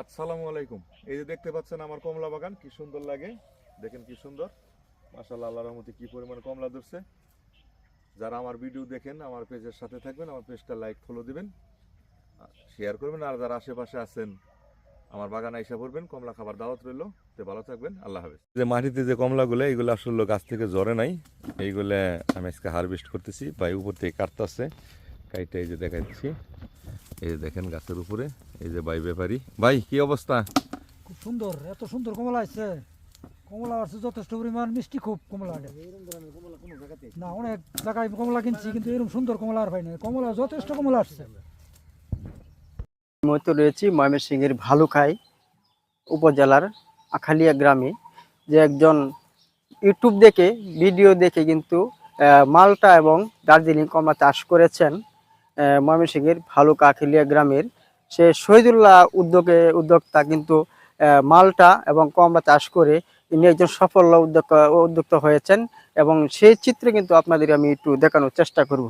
আসসালামু আলাইকুম। এই যে দেখতে পাচ্ছেন আমার কমলা বাগান কি সুন্দর লাগে, দেখেন কি সুন্দর, মাশাআল্লাহ, আল্লাহর রহমতে কি পরিমাণ কমলা ধরছে। যারা আমার ভিডিও দেখেন আমার পেজের সাথে থাকবেন, আমার পেজটা লাইক ফলো দিবেন, শেয়ার করবেন, আর যারা আশেপাশে আছেন আমার বাগান আইসা পড়বেন, কমলা খাবার দাওয়াত রইল। তো ভালো থাকবেন, আল্লাহ হাফেজ। যে মাটিতে যে কমলাগুলো এইগুলো আসলে গাছ থেকে ঝরে নাই, এইগুলো আমি আজকে হারভেস্ট করতেছি, ভাই উপর থেকে কাটতেছে, কাইটা এই যে দেখাচ্ছি, এই যে দেখেন গাছের উপরে, এই যে ভাই ব্যাপারী। ভাই কি অবস্থা? খুব সুন্দর, এত সুন্দর কমলা আছে, কমলা আছে যথেষ্ট পরিমাণ, মিষ্টি খুব কমলা। না, অনেক জায়গায় কমলা কিনছি কিন্তু এরকম সুন্দর কমলা আর পাই না, কমলা যথেষ্ট কমলা আসছে। মতো রয়েছি ময়মনসিংহের ভালুখাই উপজেলার আখালিয়া গ্রামে, যে একজন ইউটিউব দেখে ভিডিও দেখে কিন্তু মালটা এবং দার্জিলিং কমলা চাষ করেছেন ময়মনসিংহের ভালুকা আখালিয়া গ্রামের সে শহীদুল্লাহ উদ্যোক্তা কিন্তু মালটা এবং কমলা চাষ করে তিনি একজন সফল উদ্যোক্তা হয়েছেন, এবং সেই চিত্রে কিন্তু আপনাদের আমি একটু দেখানোর চেষ্টা করব।